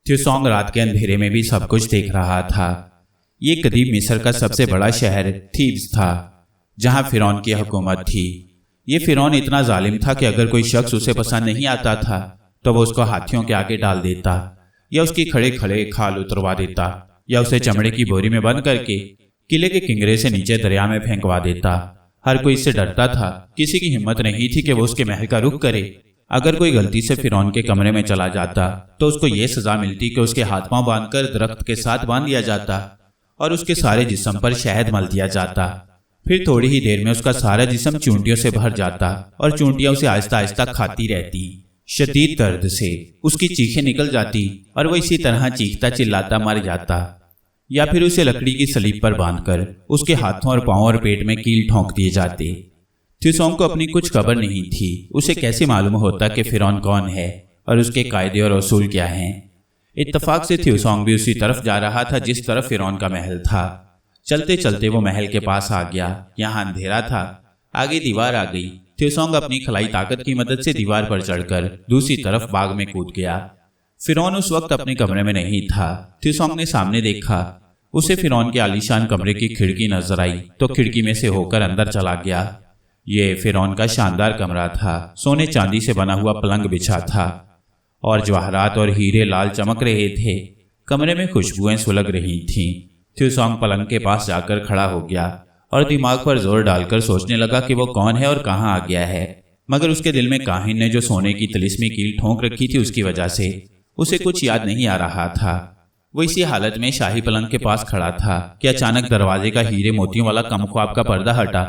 थ्यूसोंग रात के अंधेरे में भी सब कुछ देख रहा था। ये कदीम मिस्र का सबसे बड़ा शहर थीब्स था, जहां फिरौन की हुकूमत थी। ये फिरौन इतना जालिम था कि अगर कोई शख्स उसे पसंद नहीं आता था तो वो उसको हाथियों के आगे डाल देता, या उसकी खड़े खड़े खाल उतरवा देता, या उसे चमड़े की बोरी में बंद करके किले के किंगरे से नीचे दरिया में फेंकवा देता। हर कोई इससे डरता था। किसी की हिम्मत नहीं थी कि वो उसके महल का रुख करे। अगर कोई गलती से फिरौन के कमरे में चला जाता तो उसको ये सजा मिलती कि उसके हाथ पांव बांधकर दरख्त के साथ बांध दिया जाता और उसके सारे जिस्म पर शहद मल दिया जाता। फिर थोड़ी ही देर में उसका सारा जिस्म चूंटियों से भर जाता और चूंटियां उसे आहिस्ता आहिस्ता खाती रहती। शदीद दर्द से उसकी चीखें निकल जाती और वो इसी तरह चीखता चिल्लाता मर जाता, या फिर उसे लकड़ी की सलीब पर बांधकर उसके हाथों और पांवों और पेट में कील ठोंक दिए जाते। थ्यूसोंग को अपनी कुछ खबर नहीं थी। उसे कैसे मालूम होता कि फिरौन कौन है और उसके कायदे और उसूल क्या हैं। इत्तफाक से थ्यूसोंग भी उसी तरफ जा रहा था जिस तरफ फिरौन का महल था। चलते चलते वो महल के पास आ गया। यहाँ अंधेरा था, आगे दीवार आ गई। थ्यूसोंग अपनी खलाई ताकत की मदद से दीवार पर चढ़कर दूसरी तरफ बाग में कूद गया। फिरौन उस वक्त अपने कमरे में नहीं था। थ्यूसोंग ने सामने देखा। उसे फिरौन के आलीशान कमरे की खिड़की नजर आई तो खिड़की में से होकर अंदर चला गया। ये फिरौन का शानदार कमरा था। सोने चांदी से बना हुआ पलंग बिछा था और जवाहरात और हीरे लाल चमक रहे थे। कमरे में खुशबुएं सुलग रही थीं। थ्यूसोंग पलंग के पास जाकर खड़ा हो गया और दिमाग पर जोर डालकर सोचने लगा कि वो कौन है और कहाँ आ गया है। मगर उसके दिल में काहिन ने जो सोने की तिलिस्मी कील ठोंक रखी थी उसकी वजह से उसे कुछ याद नहीं आ रहा था। वो इसी हालत में शाही पलंग के पास खड़ा था कि अचानक दरवाजे का हीरे मोतियों वाला कमख्वाब का पर्दा हटा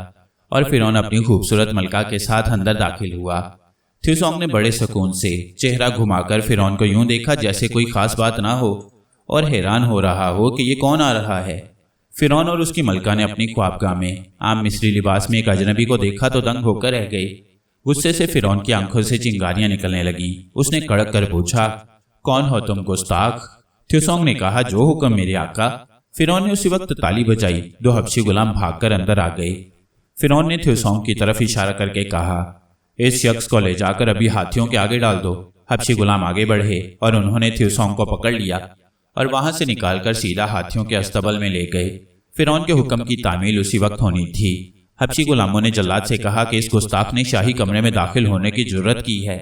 और फिरौन अपनी खूबसूरत मलका के साथ अंदर दाखिल हुआ। थ्यूसोंग ने बड़े सुकून से चेहरा घुमाकर फिरौन को यूं देखा जैसे कोई खास बात ना हो और हैरान हो रहा हो कि ये कौन आ रहा है। फिरौन और उसकी मलका ने अपनी ख्वाबगाह में आम मिस्री लिबास में एक अजनबी को देखा तो दंग होकर रह गए। गुस्से से फिरौन की आंखों से चिंगारियां निकलने लगी। उसने कड़क कर पूछा, कौन हो तुम गुस्ताख? थ्यूसोंग ने कहा, जो हुक्म मेरे आका। फिरौन ने उसी वक्त ताली बजाई। दो हबशी गुलाम भागकर अंदर आ गए। फिरौन ने थ्यूसोंग की तरफ इशारा करके कहा, इस शख्स को ले जाकर अभी हाथियों के आगे डाल दो। हबशी गुलाम आगे बढ़े और उन्होंने थ्यूसोंग को पकड़ लिया और वहां से निकालकर सीधा हाथियों के अस्तबल में ले गए। फिरौन के हुक्म की तामील उसी वक्त होनी थी। हबशी गुलामों ने जल्लाद से कहा कि इस गुस्ताख ने शाही कमरे में दाखिल होने की जुर्रत की है।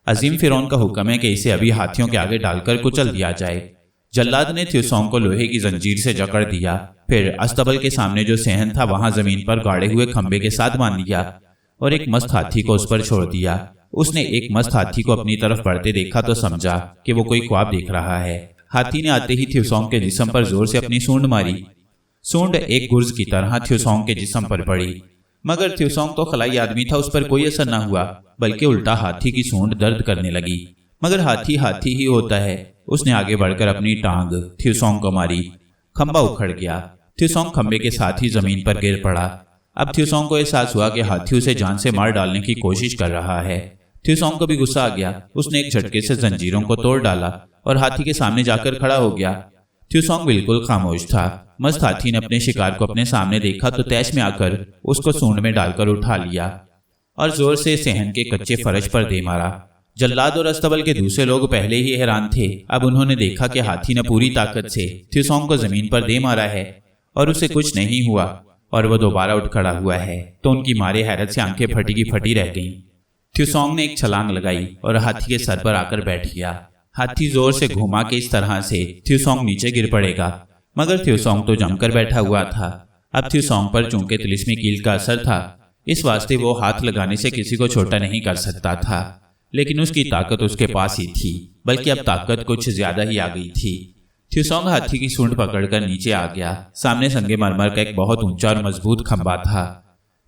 अजीम फिरौन का हुक्म है कि इसे अभी हाथियों के आगे डालकर कुचल दिया जाए। जल्लाद ने थ्यूसोंग को लोहे की जंजीर से जकड़ दिया। फिर अस्तबल के सामने जो सेहन था वहां जमीन पर गाड़े हुए खंबे के साथ बांध दिया और एक मस्त हाथी को उस पर छोड़ दिया। उसने एक मस्त हाथी को अपनी तरफ बढ़ते देखा तो समझा कि वो कोई ख्वाब देख रहा है। हाथी ने आते ही थ्यूसोंग के जिस्म पर जोर से अपनी सूंड मारी। सूंड एक गुर्ज की तरह थ्यूसोंग के जिस्म पर पड़ी, मगर थ्यूसोंग तो खलाई आदमी था, उस पर कोई असर न हुआ, बल्कि उल्टा हाथी की सूंड दर्द करने लगी। मगर हाथी हाथी ही होता है। उसने आगे बढ़कर अपनी टांग थ्यूसोंग को मारी। खंबा उखड़ गया। थ्यूसोंग खंबे के साथ ही जमीन पर गिर पड़ा। अब थ्यूसोंग को एहसास हुआ कि हाथी उसे जान से मार डालने की कोशिश कर रहा है। थ्यूसोंग को भी गुस्सा आ गया। उसने एक झटके से जंजीरों को तोड़ डाला और हाथी के सामने जाकर खड़ा हो गया। थ्यूसोंग बिल्कुल खामोश था। मस्त हाथी ने अपने शिकार को अपने सामने देखा तो तैश में आकर उसको सूंड में डालकर उठा लिया और जोर से सेहन के कच्चे फर्श पर दे मारा। जल्लाद और अस्तबल के दूसरे लोग पहले ही हैरान थे। अब उन्होंने देखा कि हाथी ने पूरी ताकत से थ्यूसोंग को जमीन पर दे मारा है और उसे कुछ नहीं हुआ और वो दोबारा उठ खड़ा हुआ है तो उनकी मारे हैरत से आंखें फटी की फटी रह गईं। थ्यूसोंग ने एक छलांग लगाई और हाथी के सर पर आकर बैठ गया। हाथी जोर से घुमा के इस तरह से थ्यूसोंग नीचे गिर पड़ेगा, मगर थ्यूसोंग तो जमकर बैठा हुआ था। अब थ्यूसोंग पर चूंकि तिलिस्मी कील का असर था, इस वास्ते वो हाथ लगाने से किसी को छोटा नहीं कर सकता था। लेकिन उसकी ताकत उसके पास ही थी, बल्कि अब ताकत कुछ ज्यादा ही आ गई थी। थ्यूसोंग हाथी की सूंड पकड़कर नीचे आ गया। सामने संगे मरमर का एक बहुत ऊंचा और मजबूत खंबा था।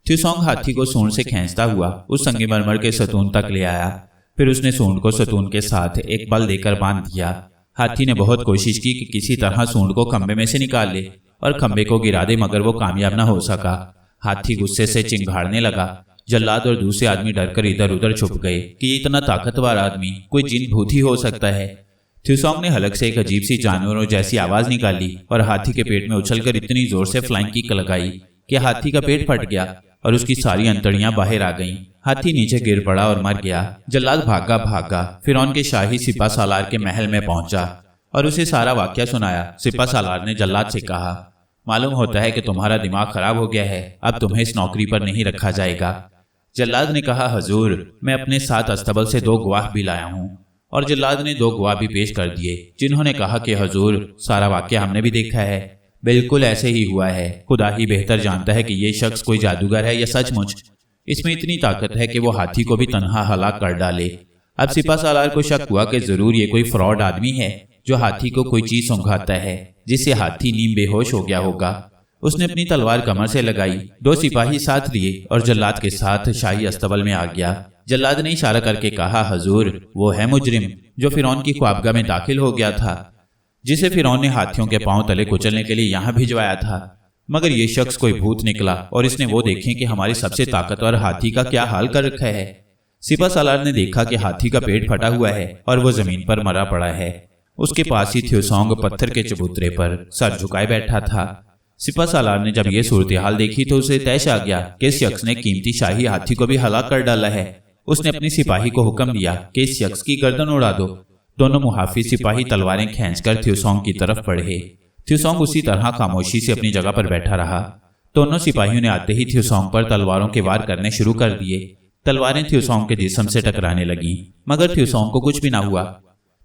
थ्यूसोंग हाथी को सूंड से खींचता हुआ उस संगे मरमर के सतून तक ले आया। फिर उसने सूंड को सतून के साथ एक बल देकर बांध दिया। हाथी ने बहुत कोशिश की कि किसी तरह सूंड को खंबे में से निकाल ले और खंबे को गिरा दे, मगर वो कामयाब न हो सका। हाथी गुस्से से चिंघाड़ने लगा। जल्लाद और दूसरे आदमी डरकर इधर उधर छुप गए कि ये इतना ताकतवर आदमी कोई जिन भूत ही हो सकता है। थ्यूसोंग ने हलक से एक अजीब सी जानवरों जैसी आवाज निकाली और हाथी के पेट में उछलकर इतनी जोर से फ्लाइंग किक लगाई कि हाथी का पेट फट गया और उसकी सारी अंतड़ियां बाहर आ गईं। हाथी नीचे गिर पड़ा और मर गया। जल्लाद भागा फिरौन के शाही सिपा सालार के महल में पहुंचा। और उसे सारा वाकया सुनाया। सिपा सालार ने जल्लाद से कहा, मालूम होता है कि तुम्हारा दिमाग खराब हो गया है, अब तुम्हें इस नौकरी पर नहीं रखा जाएगा। जल्लाद ने कहा, हजूर, मैं अपने साथ अस्तबल से 2 गवाह भी लाया हूँ। और जल्लाद ने 2 गवाह भी पेश कर दिए, जिन्होंने कहा कि हजूर, सारा वाकया हमने भी देखा है, बिल्कुल ऐसे ही हुआ है। खुदा ही बेहतर जानता है कि ये शख्स कोई जादूगर है या सचमुच इसमें इतनी ताकत है कि वो हाथी को भी तन्हा हलाक कर डाले। अब सिपा सालार को शक हुआ कि जरूर ये कोई फ्रॉड आदमी है जो हाथी को कोई चीज सुंघाता है, जिससे हाथी नीम बेहोश हो गया होगा। उसने अपनी तलवार कमर से लगाई, 2 सिपाही साथ लिए और जल्लाद के साथ शाही अस्तबल में आ गया। जल्लाद ने इशारा करके कहा, हजूर, वो है मुजरिम जो फिरौन की ख्वाबगाह में दाखिल हो गया था, जिसे फिरौन ने हाथियों के पांव तले कुचलने के लिए यहाँ भिजवाया था। मगर ये शख्स कोई भूत निकला और इसने वो देखें कि हमारे सबसे ताकतवर हाथी का क्या हाल कर रखा है। सिपा सालार ने देखा कि हाथी का पेट फटा हुआ है और वो जमीन पर मरा पड़ा है। उसके पास ही थ्योसोंग पत्थर के चबूतरे पर सर झुकाए बैठा था। सिपा सालार ने जब ये सूरत हाल देखी तो उसे तैश आ गया कि इस शख्स ने कीमती शाही हाथी को भी हलाक कर डाला है। उसने अपने सिपाही को हुक्म दिया कि इस शख्स की गर्दन उड़ा दो। दोनों मुहाफिज सिपाही तलवारें खींचकर थ्योसोंग की तरफ बढ़े। थ्योसोंग उसी तरह खामोशी से अपनी जगह पर बैठा रहा। दोनों सिपाहियों ने आते ही थ्योसोंग पर तलवारों के वार करने शुरू कर दिए। तलवारें थ्योसोंग के जिस्म से टकराने लगीं, मगर थ्योसोंग को कुछ भी ना हुआ।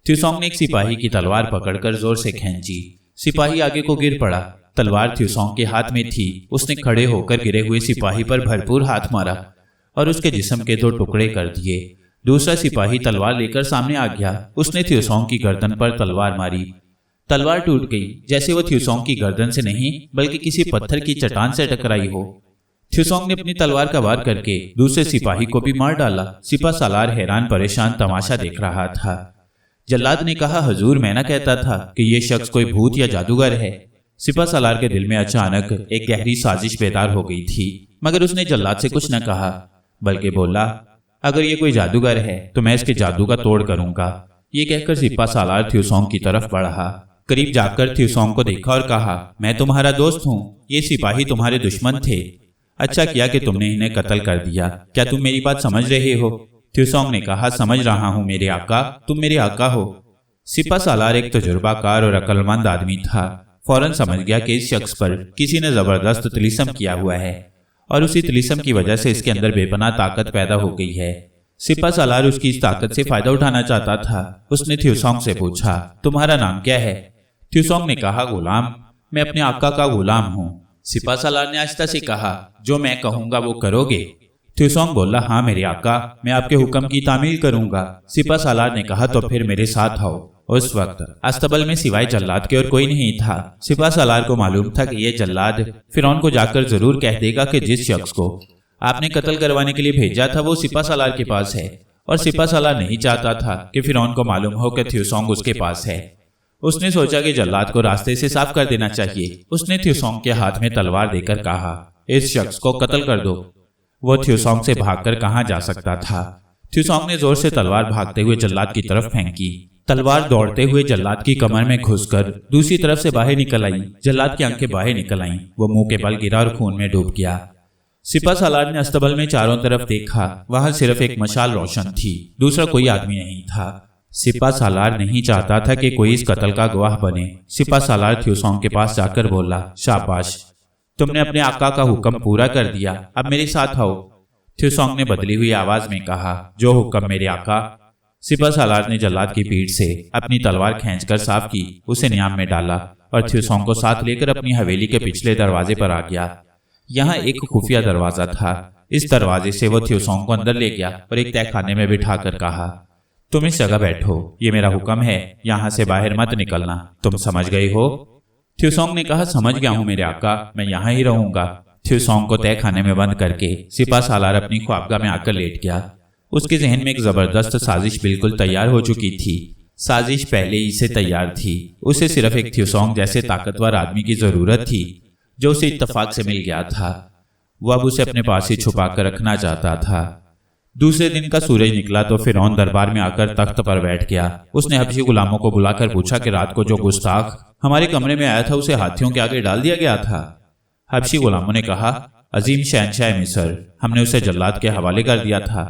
थ्योसोंग ने एक सिपाही की तलवार पकड़कर जोर से खींची। सिपाही आगे को गिर पड़ा। तलवार थ्योसोंग के हाथ में थी। उसने खड़े होकर गिरे हुए सिपाही पर भरपूर हाथ मारा और उसके जिस्म के 2 टुकड़े कर दिए। दूसरा सिपाही तलवार लेकर सामने आ गया। उसने थ्योसोंग की गर्दन पर तलवार मारी। तलवार टूट गई, जैसे वो थ्योसोंग की गर्दन से नहीं बल्कि किसी पत्थर की चट्टान से टकराई हो। थ्योसोंग ने अपनी तलवार का वार करके दूसरे सिपाही को भी मार डाला। सिपा सालार हैरान परेशान तमाशा देख रहा था। जल्लाद ने कहा, हजूर, मैं ना कहता था कि ये शख्स कोई भूत या जादूगर है। सिपा सालार के दिल में अचानक एक गहरी साजिश बेदार हो गई थी, मगर उसने जल्लाद से कुछ न कहा, बल्कि बोला, अगर ये कोई जादूगर है तो मैं इसके जादू का तोड़ करूंगा। ये कहकर सिपा सालार थ्योसोंग की तरफ बढ़ा। करीब जाकर थ्योसोंग को देखा और कहा, मैं तुम्हारा दोस्त हूँ, ये सिपाही तुम्हारे दुश्मन थे। अच्छा किया कि तुमने इन्हें कत्ल कर दिया। क्या तुम मेरी बात समझ रहे हो? थ्योसोंग ने कहा, समझ रहा हूँ मेरे आका, तुम मेरे आका हो। सिपा सालार एक तजुर्बाकार और अक्लमंद आदमी था। फौरन समझ गया कि इस शख्स पर किसी ने जबरदस्त तिलिस्म किया हुआ है और उसी तिलिस्म की वजह से इसके अंदर बेपनाह ताकत पैदा हो गई है। सिपा सालार उसकी इस ताकत से फायदा उठाना चाहता था। उसने थ्योसोंग से पूछा, तुम्हारा नाम क्या है? थ्योसोंग ने कहा, गुलाम, मैं अपने आका का गुलाम हूँ। सिपा सालार ने आहिस्ता से कहा, जो मैं कहूंगा वो करोगे? थ्योसोंग बोला, हाँ मेरे आका, मैं आपके हुक्म की तामील करूंगा। सिपा सालार ने कहा, तो फिर मेरे साथ आओ। उस वक्त अस्तबल में सिवाय जल्लाद के और कोई नहीं था। सिपा सालार को मालूम था कि ये जल्लाद फिरौन को जाकर जरूर कह देगा कि जिस शख्स को आपने कत्ल करवाने के लिए भेजा था वो सिपा सालार के पास है, और सिपा सालार नहीं चाहता था कि फिरौन को मालूम हो कि थ्योसोंग उसके पास है। उसने सोचा कि जल्लाद को रास्ते से साफ कर देना चाहिए। उसने थ्योसोंग के हाथ में तलवार देकर कहा, इस शख्स को कत्ल कर दो। वो थ्योसोंग से भागकर कहाँ जा सकता था। थ्योसोंग ने जोर से तलवार भागते हुए जल्लाद की तरफ फेंकी। तलवार दौड़ते हुए जल्लाद की कमर में घुसकर दूसरी तरफ से बाहर निकल आई। जल्लाद की आंखें बाहर निकल आईं। वो मुंह के बल गिरा और खून में डूब गया। सिपा सालार ने अस्तबल में चारों तरफ देखा। वहां सिर्फ एक मशाल रोशन थी, दूसरा कोई आदमी नहीं था। सिपा सालार नहीं चाहता था कि कोई इस कत्ल का गवाह बने। सिपा सालार थ्योसोंग के पास जाकर बोला, शाबाश, तुमने अपने आका का हुक्म पूरा कर दिया, अब मेरे साथ आओ। थ्योसोंग ने बदली हुई आवाज में कहा, जो हुक्म मेरे आका। सिपा सालार ने जल्लाद की पीठ से अपनी तलवार खींचकर साफ की, उसे न्याम में डाला और थ्योसोंग को साथ लेकर अपनी हवेली के पिछले दरवाजे पर आ गया। यहाँ एक खुफिया दरवाजा था। इस दरवाजे से वो थ्योसोंग को अंदर ले गया और एक तहखाने में बिठाकर कहा, तुम इस जगह बैठो, ये मेरा हुक्म है, यहाँ से बाहर मत निकलना। तुम समझ गए हो? थ्योसोंग ने कहा, समझ गया हूँ मेरे आका, मैं यहाँ ही रहूंगा। थ्योसोंग को तहखाने में बंद करके सिपा सालार अपनी ख्वाबगाह में आकर लेट गया। उसके जहन में एक जबरदस्त साजिश बिल्कुल तैयार हो चुकी थी। साजिश पहले ही से तैयार थी। उसे सिर्फ एक थ्योसोंग जैसे ताकतवर आदमी की जरूरत थी जो उसे इत्तफाक से मिल गया था। वो अब उसे अपने पास ही छुपा कर रखना चाहता था। दूसरे दिन का सूरज निकला तो फिरौन दरबार में आकर तख्त पर बैठ गया। उसने हबशी गुलामों को बुलाकर पूछा कि रात को जो गुस्ताख हमारे कमरे में आया था उसे हाथियों के आगे डाल दिया गया था। हबशी गुलामों ने कहा, अजीम शहनशाह मिस्र, हमने उसे जल्लाद के हवाले कर दिया था।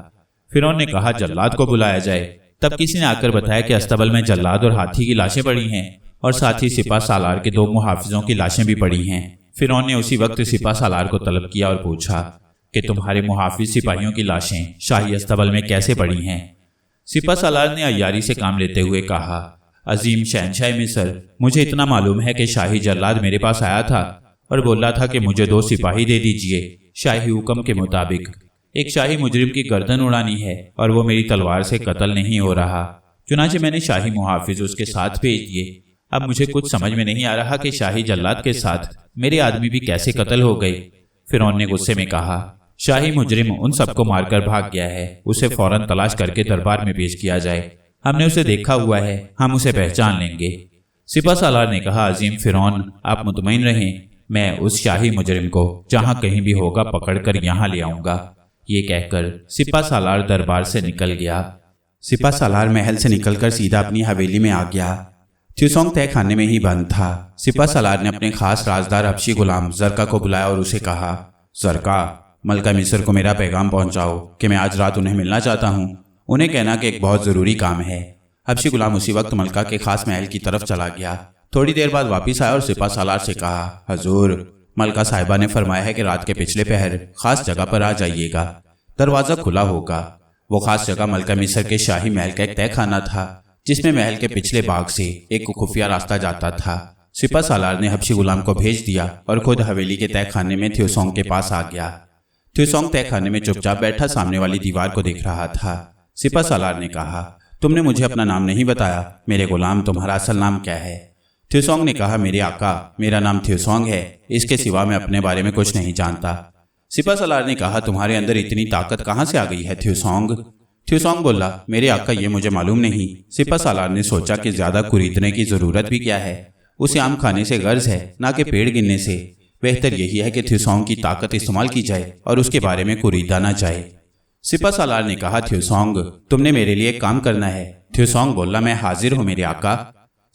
फिरौन ने कहा, जल्लाद को बुलाया जाए। तब किसी ने आकर बताया कि अस्तबल में जल्लाद और हाथी की लाशें पड़ी हैं और साथ ही सिपा सालार के 2 मुहाफिजों की लाशें भी पड़ी हैं। फिरौन ने उसी वक्त सिपा सालार को तलब किया और पूछा कि तुम्हारे मुहाफिज सिपाहियों की लाशें शाही अस्तबल में कैसे पड़ी हैं। सिपा सालार ने अय्यारी से काम लेते हुए कहा, अजीम शहनशाह मिस्र, मुझे इतना मालूम है कि शाही जल्लाद मेरे पास आया था और बोला था कि मुझे 2 सिपाही दे दीजिए। शाही हुक्म के मुताबिक एक शाही मुजरिम की गर्दन उड़ानी है और वो मेरी तलवार से कत्ल नहीं हो रहा। चुनांचे मैंने शाही मुहाफिज उसके साथ भेज दिए। अब मुझे कुछ समझ में नहीं आ रहा कि शाही जल्लाद के साथ मेरे आदमी भी कैसे कत्ल हो गए। फिरौन ने गुस्से में कहा, शाही मुजरिम उन सबको मारकर भाग गया है, उसे फौरन तलाश करके दरबार में पेश किया जाए। हमने उसे देखा हुआ है, हम उसे पहचान लेंगे। सिपा सालार ने कहा, अजीम फिरौन, आप मुतमईन रहें, मैं उस शाही मुजरिम को जहां कहीं भी होगा पकड़कर यहाँ ले आऊंगा। ये कहकर सिपा सालार दरबार से निकल गया। सिपा सालार महल से निकलकर सीधा अपनी हवेली में आ गया। त्युसोंग तय खाने में ही बंद था। सिपा सालार ने अपने खास राजदार हबशी गुलाम जरका को बुलाया और उसे कहा, जरका, मलका मिस्र को मेरा पैगाम पहुंचाओ कि मैं आज रात उन्हें मिलना चाहता हूं। उन्हें कहना कि एक बहुत जरूरी काम है। हबशी गुलाम उसी वक्त मलका के खास महल की तरफ चला गया। थोड़ी देर बाद वापिस आया और सिपा सालार से कहा, हजूर, मलका साहिबा ने फरमाया है कि रात के पिछले पहर खास जगह पर आ जाइएगा, दरवाजा खुला होगा। वो खास जगह मलका मिस्र के शाही महल का एक तय खाना था, जिसमें महल के पिछले भाग से एक खुफिया रास्ता जाता था। सिपा सालार ने हबशी गुलाम को भेज दिया और खुद हवेली के तय खाने में त्युसोंग के पास आ गया। त्युसोंग तय खाने में चुपचाप बैठा सामने वाली दीवार को देख रहा था। सिपा सालार ने कहा, तुमने मुझे अपना नाम नहीं बताया, मेरे गुलाम, तुम्हारा असल नाम क्या है? त्युसोंग ने कहा, मेरे आका, मेरा नाम त्युसोंग है, इसके सिवा मैं अपने बारे में कुछ नहीं जानता। सिपा सालार ने कहा, तुम्हारे अंदर इतनी ताकत कहाँ से आ गई है त्युसोंग? त्युसोंग बोला, मेरे आका, ये मुझे मालूम नहीं। सिपा सालार ने सोचा कि ज्यादा कुरीदने की जरूरत भी क्या है, उसे आम खाने से गर्ज है, ना कि पेड़ गिनने से। बेहतर यही है कि त्युसोंग की ताकत इस्तेमाल की जाए और उसके बारे में कुरीदा ना जाए। सिपा सालार ने कहा, त्युसोंग, तुमने मेरे लिए एक काम करना है। त्युसोंग बोला, मैं हाजिर हूँ मेरे आका।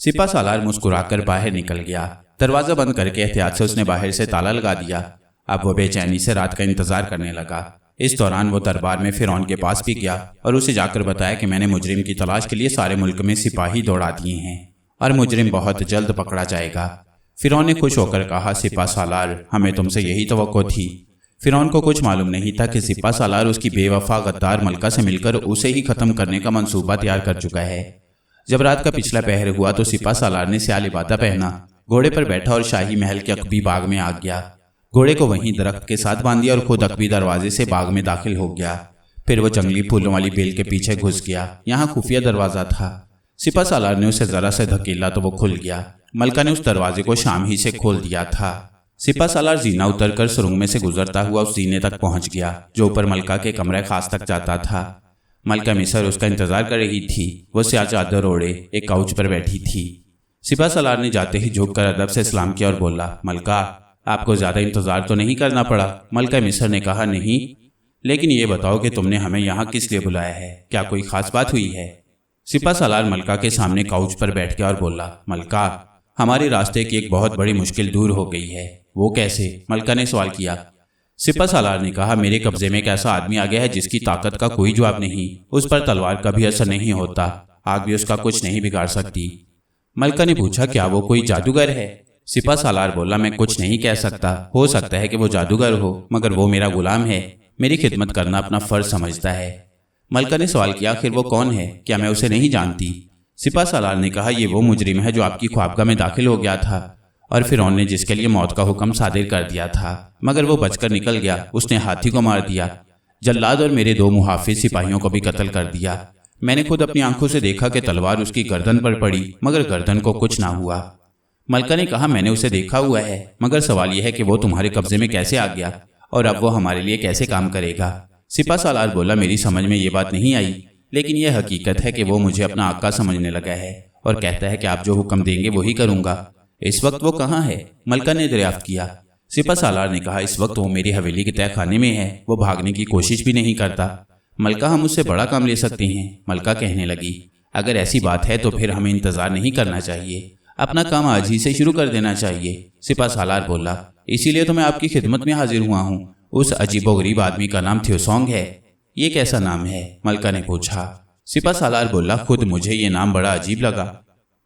सिपा सालार मुस्कुराकर बाहर निकल गया। दरवाजा बंद करके एहतियात से उसने बाहर से ताला लगा दिया। अब वो बेचैनी से रात का इंतजार करने लगा। इस दौरान वो दरबार में फिरौन के पास भी गया और उसे जाकर बताया कि मैंने मुजरिम की तलाश के लिए सारे मुल्क में सिपाही दौड़ा दिए हैं और मुजरिम बहुत जल्द पकड़ा जाएगा। फिरौन ने खुश होकर कहा, सिपा सालार, हमें तुमसे यही तवक्को थी। फिरौन को कुछ मालूम नहीं था कि सिपा सालार उसकी बेवफा गद्दार मलका से मिलकर उसे ही खत्म करने का मंसूबा तैयार कर चुका है। जब रात का पिछला पहर हुआ तो सिपा सालार ने स्याह लिबादा पहना, घोड़े पर बैठा और शाही महल के अकबी बाग में आ गया। घोड़े को वहीं दरख्त के साथ बांध दिया और खुद अकबी दरवाजे से बाग में दाखिल हो गया। फिर वो जंगली फूलों वाली बेल के पीछे घुस गया। यहाँ खुफिया दरवाजा था। सिपा सालार ने उसे जरा से धकेला तो वो खुल गया। मलका ने उस दरवाजे को शाम ही से खोल दिया था। सिपा सालार जीना उतरकर सुरंग में से गुजरता हुआ उस जीने तक पहुंच गया जो ऊपर मलका के कमरे खास तक जाता था। मलका मिस्र उसका इंतजार कर रही थी। वो स्याह चादर ओढ़े एक काउच पर बैठी थी। सिपा सालार ने जाते ही झुककर अदब से सलाम किया और बोला, मलका, आपको ज्यादा इंतजार तो नहीं करना पड़ा? मलका मिस्र ने कहा, नहीं, लेकिन ये बताओ कि तुमने हमें यहाँ किस लिए बुलाया है? क्या कोई खास बात हुई है? सिपा सालार मलका के सामने काउच पर बैठ गया और बोला, मलका, हमारे रास्ते की एक बहुत बड़ी मुश्किल दूर हो गई है। वो कैसे? मलका ने सवाल किया। सिपा सालार ने कहा, मेरे कब्जे में एक ऐसा आदमी आ गया है जिसकी ताकत का कोई जवाब नहीं। उस पर तलवार का भी असर नहीं होता, आग भी उसका कुछ नहीं बिगाड़ सकती। मलका ने पूछा, क्या वो कोई जादूगर है? सिपा सालार बोला, मैं कुछ नहीं कह सकता। हो सकता है कि वो जादूगर हो, मगर वो मेरा गुलाम है, मेरी खिदमत करना अपना फर्ज समझता है। मलका ने सवाल किया, आखिर वो कौन है? क्या मैं उसे नहीं जानती? सिपा सालार ने कहा, ये वो मुजरिम है जो आपकी ख्वाबगाह में दाखिल हो गया था और फिरौन ने जिसके लिए मौत का हुक्म सादिर कर दिया था, मगर वो बचकर निकल गया। उसने हाथी को मार दिया, जल्लाद और मेरे 2 मुहाफिज सिपाहियों को भी कत्ल कर दिया। मैंने खुद अपनी आंखों से देखा कि तलवार उसकी गर्दन पर पड़ी, मगर गर्दन को कुछ ना हुआ। मलका ने कहा, मैंने उसे देखा हुआ है, मगर सवाल यह है कि वो तुम्हारे कब्जे में कैसे आ गया और अब वो हमारे लिए कैसे काम करेगा? सिपा सालार बोला, मेरी समझ में ये बात नहीं आई, लेकिन यह हकीकत है कि वो मुझे अपना आका समझने लगा है और कहता है कि आप जो हुक्म देंगे वही करूंगा। इस वक्त वो कहाँ है? मलका ने दरियाफ्त किया। सिपा सालार ने कहा, इस वक्त वो मेरी हवेली के तय खाने में है, वो भागने की कोशिश भी नहीं करता। मलका, हम उससे बड़ा काम ले सकते हैं। मलका कहने लगी, अगर ऐसी बात है तो फिर हमें इंतजार नहीं करना चाहिए, अपना काम आज ही से शुरू कर देना चाहिए। सिपा सालार बोला, इसीलिए तो मैं आपकी खिदमत में हाजिर हुआ हूँ। उस अजीबोगरीब आदमी का नाम त्युसोंग है। ये कैसा नाम है? मलका ने पूछा। سپہ سالار بولا، خود مجھے یہ نام بڑا عجیب لگا،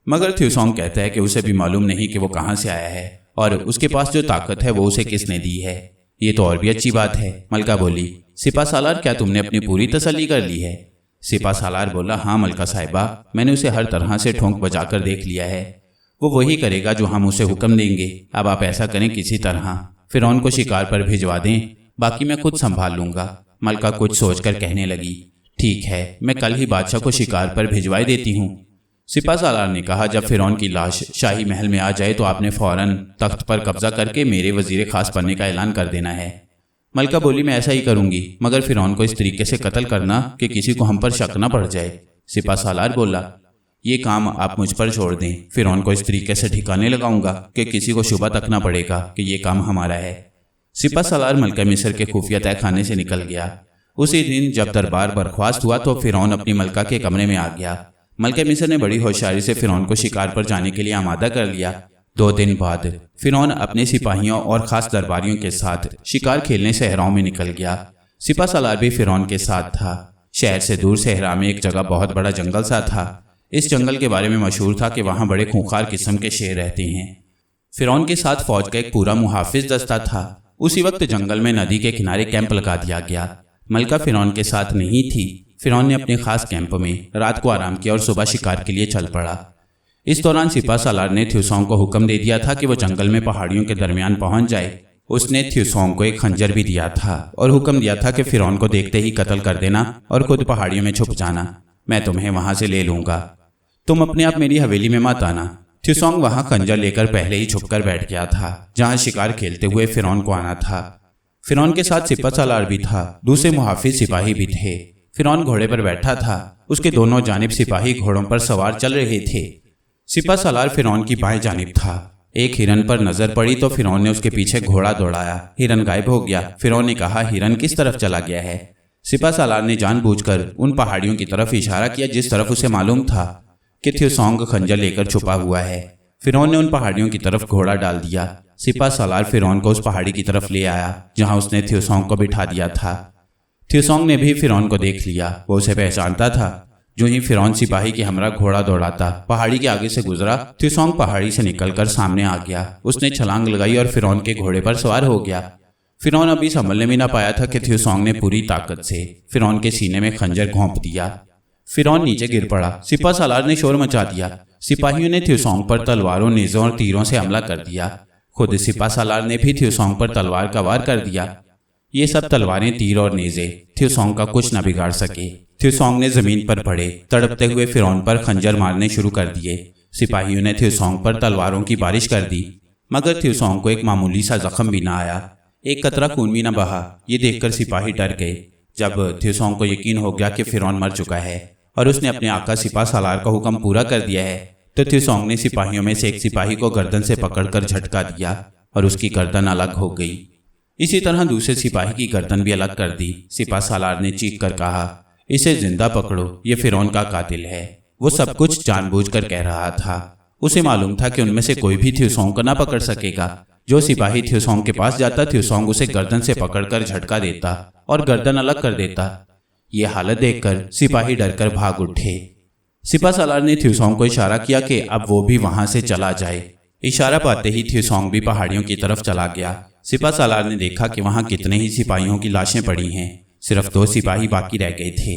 مگر تھیوسونگ کہتا ہے کہ اسے بھی معلوم نہیں کہ وہ کہاں سے آیا ہے اور اس کے پاس جو طاقت ہے وہ اسے کس نے دی ہے۔ یہ تو اور بھی اچھی بات ہے، ملکہ بولی۔ سپہ سالار، کیا تم نے اپنی پوری تسلی کر لی ہے؟ سپہ سالار بولا، ہاں ملکہ صاحبہ، میں نے اسے ہر طرح سے ٹھونک بجا کر دیکھ لیا ہے، وہ وہی کرے گا جو ہم اسے حکم دیں گے۔ اب آپ ایسا کریں کسی طرح فرعون کو شکار پر بھجوا دیں، باقی میں خود سنبھال لوں گا۔ ملکہ کچھ سوچ کر کہنے لگی، ٹھیک ہے، میں کل ہی بادشاہ کو شکار پر بھجوائے دیتی ہوں۔ سپہ سالار نے کہا، جب فرعون کی لاش شاہی محل میں آ جائے تو آپ نے فوراً تخت پر قبضہ کر کے میرے وزیر خاص بننے کا اعلان کر دینا ہے۔ ملکہ بولی، میں ایسا ہی کروں گی، مگر فرعون کو اس طریقے سے قتل کرنا کہ کسی کو ہم پر شک نہ پڑ جائے۔ سپہ سالار بولا، یہ کام آپ مجھ پر چھوڑ دیں، فرعون کو اس طریقے سے ٹھکانے لگاؤں گا کہ کسی کو شبہ تک نہ پڑے گا کہ یہ کام ہمارا ہے۔ سپہ سالار ملکہ مصر کے خفیہ تہہ خانے سے نکل گیا۔ اسی دن جب دربار برخاست ہوا تو فرعون اپنی ملکہ کے کمرے میں آ گیا۔ ملکہ مصر نے بڑی ہوشیاری سے فرعون کو شکار پر جانے کے لیے آمادہ کر لیا۔ 2 دن بعد فرعون اپنے سپاہیوں اور خاص درباریوں کے ساتھ شکار کھیلنے صحراؤں میں نکل گیا۔ سپہ سالار بھی فرعون کے ساتھ تھا۔ شہر سے دور صحرا میں ایک جگہ بہت بڑا جنگل سا تھا۔ اس جنگل کے بارے میں مشہور تھا کہ وہاں بڑے خونخوار قسم کے شیر رہتے ہیں۔ فرعون کے ساتھ فوج کا ایک پورا محافظ دستہ تھا۔ اسی وقت جنگل میں ندی کے کنارے کیمپ لگا دیا گیا۔ ملکہ فرعون کے ساتھ نہیں تھی۔ فرعون نے اپنے خاص کیمپ میں رات کو آرام کیا اور صبح شکار کے لیے چل پڑا۔ اس دوران سپہ سالار نے تھیوسونگ کو حکم دے دیا تھا کہ وہ جنگل میں پہاڑیوں کے درمیان پہنچ جائے۔ اس نے تھیوسونگ کو ایک خنجر بھی دیا تھا اور حکم دیا تھا کہ فرعون کو دیکھتے ہی قتل کر دینا اور خود پہاڑیوں میں چھپ جانا، میں تمہیں وہاں سے لے لوں گا، تم اپنے آپ میری حویلی میں مت آنا۔ تھیوسونگ وہاں خنجر لے کر پہلے ہی چھپ کر بیٹھ گیا تھا جہاں شکار کھیلتے ہوئے فرعون کو آنا تھا۔ فرعون کے ساتھ سپہ سالار بھی تھا، دوسرے محافظ سپاہی بھی تھے۔ فرعون گھوڑے پر بیٹھا تھا، اس کے دونوں جانب سپاہی گھوڑوں پر سوار چل رہے تھے۔ سپہ سالار فرعون کی بائیں جانب تھا۔ ایک ہرن پر نظر پڑی تو فرعون نے اس کے پیچھے گھوڑا دوڑایا، ہرن غائب ہو گیا۔ فرعون نے کہا، ہرن کس طرف چلا گیا ہے؟ سپہ سالار نے جان بوجھ کر ان پہاڑیوں کی طرف اشارہ کیا جس طرف اسے معلوم تھا کہ تھیوسونگ خنجر لے کر چھپا ہوا ہے۔ فرعون نے ان پہاڑیوں کی طرف گھوڑا ڈال دیا۔ سپہ سالار فرعون کو اس پہاڑی کی طرف لے آیا جہاں اس نے تھیوسونگ کو بٹھا دیا تھا۔ تھیوسونگ نے بھی فرعون کو دیکھ لیا، وہ اسے پہچانتا تھا۔ جو ہی فرعون سپاہی کے ہمراہ گھوڑا دوڑاتا پہاڑی کے آگے سے گزرا، تھیوسونگ پہاڑی سے نکل کر سامنے آ گیا۔ اس نے چھلانگ لگائی اور فرعون کے گھوڑے پر سوار ہو گیا۔ فرعون ابھی سنبھلنے بھی نہ پایا تھا کہ تھیوسونگ نے پوری طاقت سے فرعون کے سینے میں خنجر گھونپ دیا۔ فرعون نیچے گر پڑا۔ سپہ سالار نے شور مچا دیا۔ سپاہیوں نے تھیوسونگ پر تلواروں، نیزوں اور تیروں سے حملہ کر دیا۔ خود سپہ سالار نے بھی تھیوسونگ پر تلوار کا وار کر دیا۔ یہ سب تلواریں، تیر اور نیزے تھیوسونگ کا کچھ نہ بگاڑ سکے۔ تھیوسونگ نے زمین پر پڑے تڑپتے ہوئے فرعون پر خنجر مارنے شروع کر دیے۔ سپاہیوں نے تھیوسونگ پر تلواروں کی بارش کر دی، مگر تھیوسونگ کو ایک معمولی سا زخم بھی نہ آیا، ایک قطرہ خون بھی نہ بہا۔ یہ دیکھ کر سپاہی ڈر گئے۔ جب تھیوسونگ کو یقین ہو گیا کہ فرعون مر چکا ہے اور اس نے اپنے آقا سپہ سالار کا حکم پورا کر دیا ہے، تو تھیوسونگ نے سپاہیوں میں سے ایک سپاہی کو گردن سے پکڑ کر جھٹکا دیا اور اس کی گردن الگ ہو گئی۔ اسی طرح دوسرے سپاہی کی گردن بھی الگ کر دی۔ سپہ سالار نے چیخ کر کہا، اسے زندہ پکڑو، یہ فرعون کا قاتل ہے۔ وہ سب کچھ جان بوجھ کر کہہ رہا تھا۔ اسے معلوم تھا کہ ان میں سے کوئی بھی تھیوسونگ کو نہ پکڑ سکے گا۔ جو سپاہی تھیوسونگ کے پاس جاتا، تھیوسونگ اسے گردن سے پکڑ کر جھٹکا دیتا اور گردن الگ کر دیتا۔ یہ حالت دیکھ کر سپاہی ڈر کر بھاگ اٹھے۔ سپہ سالار نے تھیوسونگ کو اشارہ کیا کہ اب وہ بھی وہاں سے چلا جائے۔ اشارہ پاتے ہی تھیوسونگ بھی پہاڑیوں کی طرف چلا گیا۔ سپہ سالار نے دیکھا کہ وہاں کتنے ہی سپاہیوں کی لاشیں پڑی ہیں، صرف 2 سپاہی باقی رہ گئے تھے۔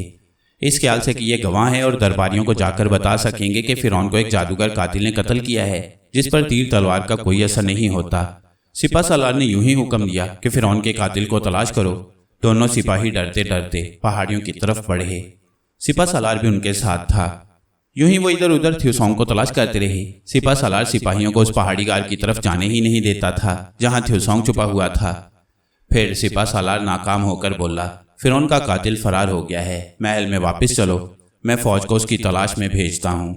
اس خیال سے کہ یہ گواہ ہیں اور درباریوں کو جا کر بتا سکیں گے کہ فرعون کو ایک جادوگر قاتل نے قتل کیا ہے جس پر تیر تلوار کا کوئی اثر نہیں ہوتا، سپہ سالار نے یوں ہی حکم دیا کہ فرعون کے قاتل کو تلاش کرو۔ دونوں سپاہی ڈرتے ڈرتے پہاڑیوں کی طرف بڑھے۔ سپہ سالار بھی ان کے ساتھ تھا۔ یوں ہی وہ ادھر ادھر تھیوسونگ کو تلاش کرتے رہے۔ سپہ سالار سپاہیوں کو اس پہاڑی غار کی طرف جانے ہی نہیں دیتا تھا جہاں تھیوسونگ چھپا ہوا تھا۔ پھر سپہ سالار ناکام ہو کر بولا، فرعون کا قاتل فرار ہو گیا ہے، محل میں واپس چلو، میں فوج کو اس کی تلاش میں بھیجتا ہوں۔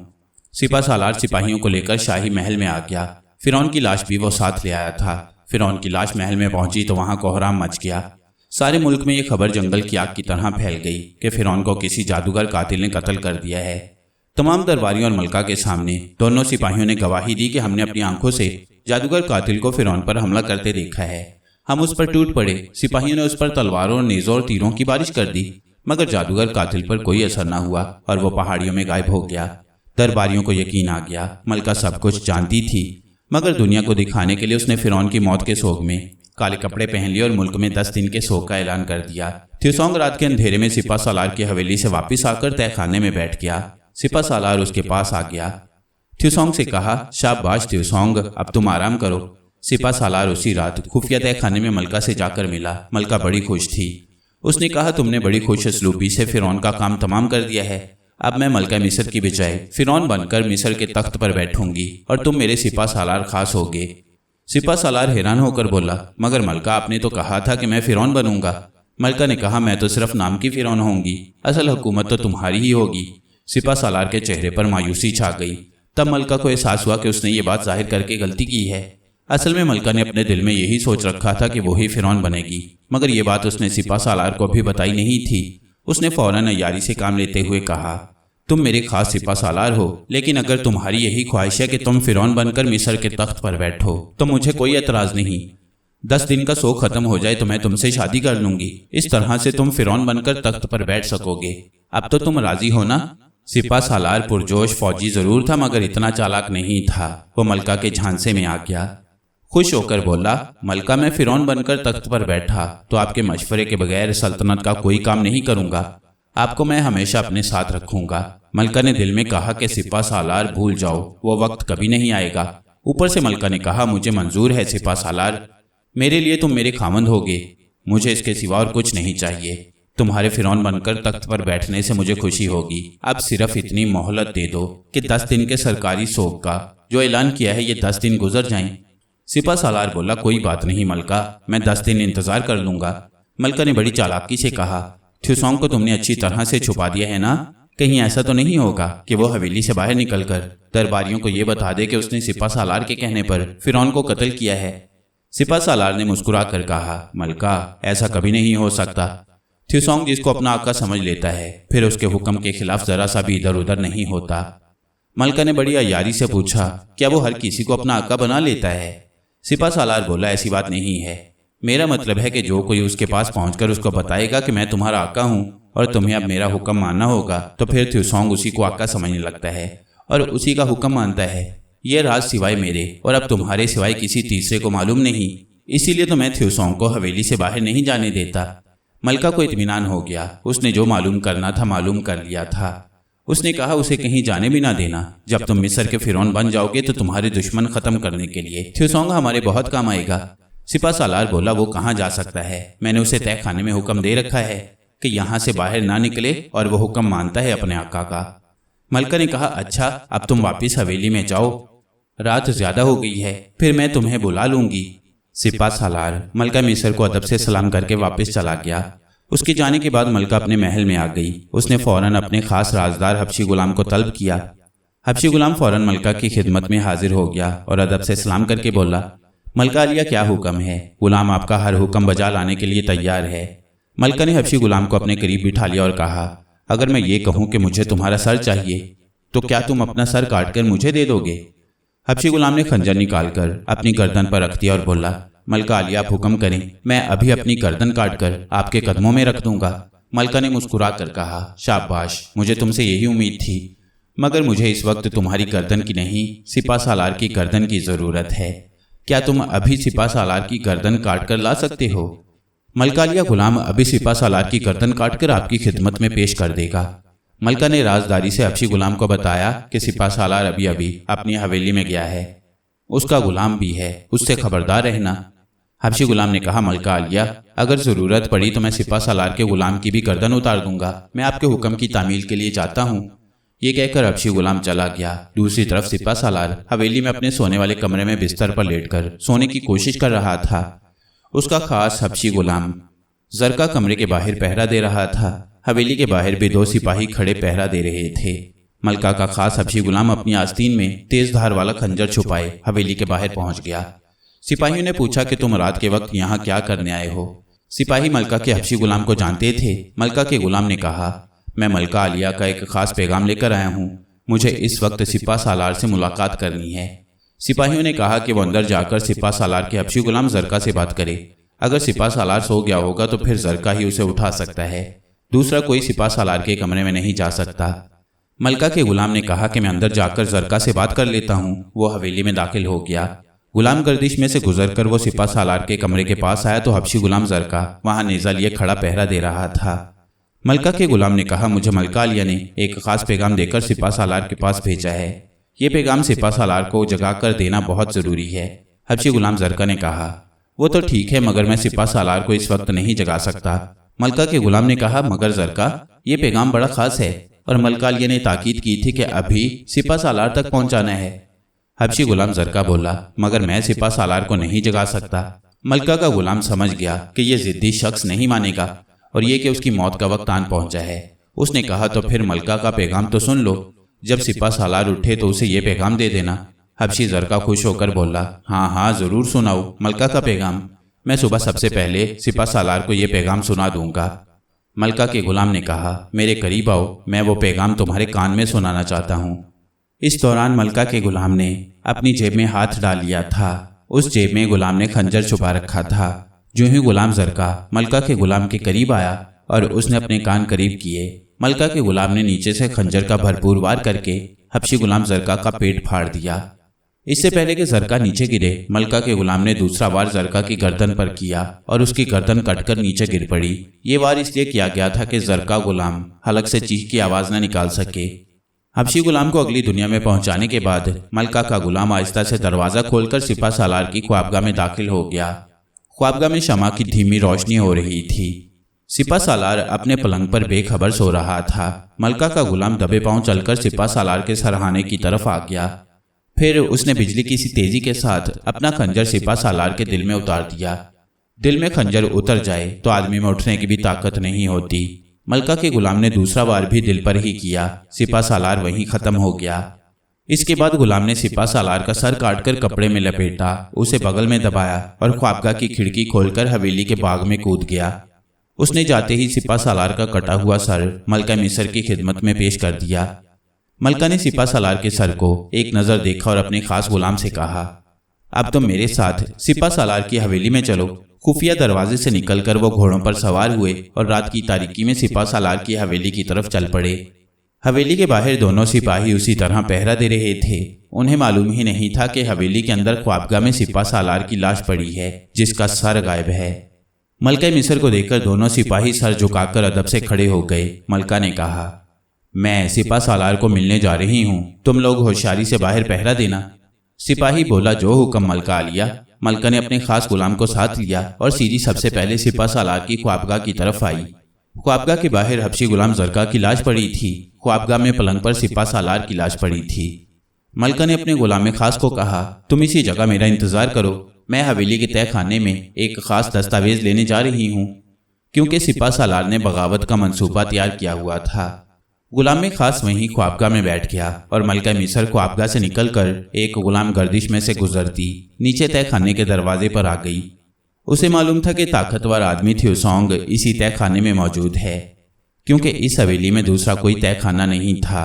سپہ سالار سپاہیوں کو لے کر شاہی محل میں آ گیا۔ فرعون کی لاش بھی وہ ساتھ لے آیا تھا۔ فرعون کی لاش محل میں پہنچی تو وہاں کوہرام مچ گیا۔ سارے ملک میں یہ خبر جنگل کی آگ کی طرح پھیل گئی کہ فرعون کو کسی جادوگر قاتل نے قتل کر دیا ہے۔ تمام درباریوں اور ملکہ کے سامنے دونوں سپاہیوں نے گواہی دی کہ ہم نے اپنی آنکھوں سے جادوگر قاتل کو فرعون پر حملہ کرتے دیکھا ہے۔ ہم اس پر ٹوٹ پڑے۔ سپاہیوں نے اس پر تلواروں، نیزوں اور تیروں کی بارش کر دی، मगर जादूगर कातिल पर कोई असर न हुआ और वो पहाड़ियों में गायब हो गया। दरबारियों को यकीन आ गया, मलका सब कुछ जानती थी, मगर दुनिया को दिखाने के लिए उसने फिरौन की मौत के सोग में काले कपड़े पहन लिए और मुल्क में 10 दिन के सोग का ऐलान कर दिया। त्यूसोंग रात के अंधेरे में सिपा सालार की हवेली से वापस आकर तहखाने में बैठ गया। सिपा सालार उसके पास आ गया। त्यूसोंग से कहा, शाबाश त्यूसोंग, अब तुम आराम करो। सिपा सालार उसी रात खुफिया तहखाने में मलका से जाकर मिला। मलका बड़ी खुश थी। उसने कहा, तुमने बड़ी खुश असलूबी से फिरौन का काम तमाम कर दिया है। अब मैं मलका मिस्र की बजाय फिरौन बनकर मिस्र के तख्त पर बैठूंगी और तुम मेरे सिपा सालार खास होगे। सिपा सालार हैरान होकर बोला, मगर मलका, आपने तो कहा था कि मैं फिरौन बनूंगा। मलका ने कहा, मैं तो सिर्फ नाम की फिरौन होंगी, असल हुकूमत तो तुम्हारी ही होगी। सिपा सालार के चेहरे पर मायूसी छा गई। तब मलका को एहसास हुआ कि उसने ये बात जाहिर करके गलती की है। असल में मलका ने अपने दिल में यही सोच रखा था कि वही फिरौन बनेगी, मगर ये बात उसने सिपा सालार को भी बताई नहीं थी। उसने फौरन अय्यारी से काम लेते हुए कहा, तुम मेरे खास सिपा सालार हो, लेकिन अगर तुम्हारी यही ख्वाहिश है कि तुम फिरौन बनकर मिस्र के तख्त पर बैठो तो मुझे कोई एतराज नहीं। 10 दिन का सोग खत्म हो जाए तो मैं तुमसे शादी कर लूंगी। इस तरह से तुम फिरौन बनकर तख्त पर बैठ सकोगे। अब तो तुम राजी हो ना? सिपा सालार पुरजोश फौजी जरूर था, मगर इतना चालाक नहीं था। वो मलका के झांसे में आ गया। खुश होकर बोला, मलका, मैं फिरौन बनकर तख्त पर बैठा तो आपके मशवरे के बगैर सल्तनत का कोई काम नहीं करूंगा। आपको मैं हमेशा अपने साथ रखूंगा। मलका ने दिल में कहा कि सिपा सालार, भूल जाओ, वो वक्त कभी नहीं आएगा। ऊपर से मलका ने कहा, मुझे मंजूर है सिपा सालार, मेरे लिए तुम मेरे खामंद होगे। मुझे इसके सिवा और कुछ नहीं चाहिए। तुम्हारे फिरौन बनकर तख्त पर बैठने से मुझे खुशी होगी। अब सिर्फ इतनी मोहलत दे दो कि 10 दिन के सरकारी सोग का जो ऐलान किया है ये 10 दिन गुजर जाएं। सिपा सालार बोला, कोई बात नहीं मलका, मैं 10 दिन इंतजार कर लूंगा। मलका ने बड़ी चालाकी से कहा, त्यूसोंग को तुमने अच्छी तरह से छुपा दिया है ना? कहीं ऐसा तो नहीं होगा कि वो हवेली से बाहर निकलकर दरबारियों को ये बता दे कि उसने सिपा सालार के कहने पर फिरौन को कत्ल किया है? सिपा सालार ने मुस्कुरा कर कहा, मलका, ऐसा कभी नहीं हो सकता। त्यूसोंग जिसको अपना आका समझ लेता है फिर उसके हुक्म के खिलाफ जरा सा भी इधर उधर नहीं होता। मलका ने बड़ी अय्यारी से पूछा, क्या वो हर किसी को अपना आका बना लेता है? सिपा सालार बोला, ऐसी बात नहीं है। मेरा मतलब है कि जो कोई उसके पास पहुंचकर उसको बताएगा कि मैं तुम्हारा आका हूं और तुम्हें अब मेरा हुक्म मानना होगा, तो फिर त्यूसोंग उसी को आका समझने लगता है और उसी का हुक्म मानता है। यह राज सिवाय मेरे और अब तुम्हारे सिवाय किसी तीसरे को मालूम नहीं, इसीलिए तो मैं त्यूसोंग को हवेली से बाहर नहीं जाने देता। मलका को इत्मीनान हो गया। उसने जो मालूम करना था मालूम कर लिया था। उसने कहा, उसे कहीं जाने भी ना देना। जब तुम मिस्र के फिरौन बन जाओगे तो तुम्हारे दुश्मन खत्म करने के लिए त्यूसोंग हमारे बहुत काम आएगा। सिपा सालार बोला, वो कहाँ जा सकता है? मैंने उसे तहखाने में हुक्म दे रखा है कि यहाँ से बाहर ना निकले और वो हुक्म मानता है अपने आका का। मलका ने कहा, अच्छा, अब तुम वापिस हवेली में जाओ, रात ज्यादा हो गई है, फिर मैं तुम्हें बुला लूंगी। सिपा सालार मलका मिस्र को अदब से सलाम करके वापस चला गया। उसके जाने के बाद मलका अपने महल में आ गई। उसने फौरन अपने खास राजदार हबशी गुलाम को तलब किया। हबशी गुलाम फौरन मलका की खिदमत में हाजिर हो गया और अदब से सलाम करके बोला, मलका आलिया, क्या हुक्म है? गुलाम आपका हर हुक्म बजा लाने के लिए तैयार है। मलका ने हबशी गुलाम को अपने करीब बिठा लिया और कहा, अगर मैं ये कहूँ कि मुझे तुम्हारा सर चाहिए तो क्या तुम अपना सर काट कर मुझे दे दोगे? हबशी गुलाम ने खंजर निकालकर अपनी गर्दन पर रख दिया और बोला, मलका आलिया, आप हुक्म करें, मैं अभी अपनी गर्दन काटकर आपके कदमों में रख दूंगा। मलका ने मुस्कुरा कर कहा, शाबाश, मुझे तुमसे यही उम्मीद थी, मगर मुझे इस वक्त तुम्हारी गर्दन की नहीं सिपा सालार की गर्दन की जरूरत है। क्या तुम अभी सिपा सालार की गर्दन काट कर ला सकते हो? मलका आलिया, गुलाम अभी सिपा सालार की गर्दन काटकर आपकी खिदमत में पेश कर देगा। मलका ने राजदारी से हबशी गुलाम को बताया कि सिपा सालार अभी अभी अपनी हवेली में गया है, उसका गुलाम भी है, उससे खबरदार रहना। हबशी गुलाम ने कहा, मलका आलिया, अगर जरूरत पड़ी तो मैं सिपा सालार के गुलाम की भी गर्दन उतार दूंगा। मैं आपके हुक्म की तामील के लिए जाता हूँ। ये कहकर हबशी गुलाम चला गया। दूसरी तरफ सिपा सालार हवेली में अपने सोने वाले कमरे में बिस्तर पर लेटकर सोने की कोशिश कर रहा था। उसका खास हबशी गुलाम जरका कमरे के बाहर पहरा दे रहा था। हवेली के बाहर भी 2 सिपाही खड़े पहरा दे रहे थे। मलका का खास हबशी गुलाम अपनी आस्तीन में तेज धार वाला खंजर छुपाए हवेली के बाहर पहुंच गया। सिपाहियों ने पूछा कि तुम रात के वक्त यहाँ क्या करने आए हो? सिपाही मलका के हबशी गुलाम को जानते थे। मलका के गुलाम ने कहा, मैं मलका आलिया का एक खास पैगाम लेकर आया हूँ, मुझे इस वक्त सिपा सालार से मुलाकात करनी है। सिपाहियों ने कहा कि वो अंदर जाकर सिपा सालार के हबशी गुलाम जरका से बात करे। अगर सिपा सालार सो गया होगा तो फिर जरका ही उसे उठा सकता है। दूसरा कोई सिपा सालार के कमरे में नहीं जा सकता। मलका के गुलाम ने कहा कि मैं अंदर जाकर जरका से बात कर लेता हूँ। वो हवेली में दाखिल हो गया। गुलाम गर्दिश में से गुजरकर वो सिपा सालार के कमरे के पास आया तो हबशी गुलाम जरका वहां नेज़ा लिए खड़ा पहरा दे रहा था। मलका के गुलाम ने कहा, मुझे मलका आलिया ने एक खास पैगाम देकर सिपा सालार के पास भेजा है। ये पैगाम सिपा सालार को जगा कर देना बहुत ज़रूरी है। हबशी गुलाम जरका ने कहा, वो तो ठीक है, मगर मैं सिपा सालार को इस वक्त नहीं जगा सकता। मलका के गुलाम ने कहा, मगर जरका, ये पैगाम बड़ा खास है और मलका आलिया ने ताकीद की थी कि अभी सिपा सालार तक पहुंचाना है। हबशी गुलाम जरका बोला, मगर मैं सिपा सालार को नहीं जगा सकता। मलका का गुलाम समझ गया कि ये जिद्दी शख्स नहीं मानेगा और ये कि उसकी मौत का वक्त आन पहुंचा है। उसने कहा, तो फिर मलका का पैगाम तो सुन लो। जब सिपा सालार उठे तो उसे ये पैगाम दे देना। हबशी जरका खुश होकर बोला, हाँ हाँ ज़रूर सुनाओ मलका का पैगाम। मैं सुबह सबसे पहले सिपा सालार को ये पैगाम सुना दूंगा। मलका के गुलाम ने कहा, मेरे करीब आओ, मैं वो पैगाम तुम्हारे कान में सुनाना चाहता हूँ। इस दौरान मलका के गुलाम ने अपनी जेब में हाथ डाल लिया था। उस जेब में गुलाम ने खंजर छुपा रखा था। जो ही गुलाम जरका मलका के गुलाम के करीब आया और उसने अपने कान करीब किए, मलका के गुलाम ने नीचे से खंजर का भरपूर वार करके हबशी गुलाम जरका का पेट फाड़ दिया। इससे पहले कि जरका नीचे गिरे, मलका के गुलाम ने दूसरा वार जरका की गर्दन पर किया और उसकी गर्दन कटकर नीचे गिर पड़ी। ये वार इसलिए किया गया था कि जरका गुलाम हलक से चीख की आवाज़ न निकाल सके। हबशी गुलाम को अगली दुनिया में पहुंचाने के बाद मलका का गुलाम आहिस्ता से दरवाज़ा खोलकर सिपा सालार की ख्वाबगाह में दाखिल हो गया। ख्वाबगाह में शमा की धीमी रोशनी हो रही थी। सिपा सालार अपने पलंग पर बेखबर सो रहा था। मलका का गुलाम दबे पांव चलकर सिपा सालार के सरहाने की तरफ आ गया। फिर उसने बिजली की सी तेजी के साथ अपना खंजर सिपा सालार के दिल में उतार दिया। दिल में खंजर उतर जाए तो आदमी में उठने की भी ताकत नहीं होती। मलका के गुलाम ने दूसरा वार भी दिल पर ही किया। सिपा सालार वहीं खत्म हो गया। इसके बाद गुलाम ने सिपा सालार का सर काटकर कपड़े में लपेटा, उसे बगल में दबाया और ख्वाबगाह की खिड़की खोलकर हवेली के बाग में कूद गया। उसने जाते ही सिपा सालार का कटा हुआ सर मलका मिस्र की खिदमत में पेश कर दिया। मलका ने सिपा सालार के सर को एक नज़र देखा और अपने खास गुलाम से कहा, अब तुम मेरे साथ सिपा सालार की हवेली में चलो। खुफिया दरवाजे से निकलकर वो घोड़ों पर सवार हुए और रात की तारीकी में सिपा सालार की हवेली की तरफ चल पड़े। हवेली के बाहर दोनों सिपाही उसी तरह पहरा दे रहे थे। उन्हें मालूम ही नहीं था कि हवेली के अंदर ख्वाबगाह में सिपा सालार की लाश पड़ी है जिसका सर गायब है। मलका मिस्र को देखकर दोनों सिपाही सर झुकाकर अदब से खड़े हो गए। मलका ने कहा, मैं सिपा सालार को मिलने जा रही हूँ, तुम लोग होशियारी से बाहर पहरा देना। सिपाही बोला, जो हुक्म मलका आलिया। मलका ने अपने खास गुलाम को साथ लिया और सीधी सबसे पहले सिपा सालार की ख्वाबगाह की तरफ आई। ख्वाबगाह के बाहर हबशी गुलाम जरका की लाश पड़ी थी। ख्वाबगाह में पलंग पर सिपा सालार की लाश पड़ी थी। मलका ने अपने गुलाम खास को कहा, तुम इसी जगह मेरा इंतजार करो, मैं हवेली के तय खाने में एक खास दस्तावेज लेने जा रही हूँ, क्योंकि सिपा सालार ने बगावत का मंसूबा तैयार किया हुआ था। गुलाम में खास वहीं ख्वाबगाह में बैठ गया और मलका मिस्र ख्वाबगाह से निकलकर एक गुलाम गर्दिश में से गुजरती नीचे तय खाने के दरवाजे पर आ गई। उसे मालूम था कि ताकतवर आदमी थ्योसोंग इसी तय खाने में मौजूद है, क्योंकि इस हवेली में दूसरा कोई तय खाना नहीं था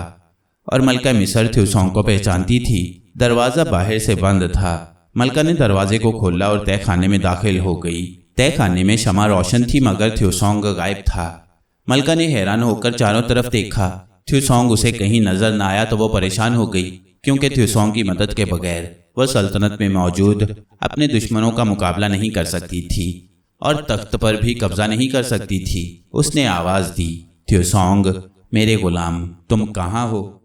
और मलका मिस्र थ्योसोंग को पहचानती थी। दरवाज़ा बाहर से बंद था। मलका ने दरवाजे को खोला और तय खाने में दाखिल हो गई। तय खाने में शमा रोशन थी मगर थ्योसोंग गायब था। मलका ने हैरान होकर चारों तरफ देखा। थ्योसोंग उसे कहीं नजर न आया तो वो परेशान हो गई, क्योंकि थ्योसोंग की मदद के बगैर वह सल्तनत में मौजूद अपने दुश्मनों का मुकाबला नहीं कर सकती थी और तख्त पर भी कब्जा नहीं कर सकती थी। उसने आवाज़ दी, थ्योसोंग मेरे गुलाम, तुम कहाँ हो?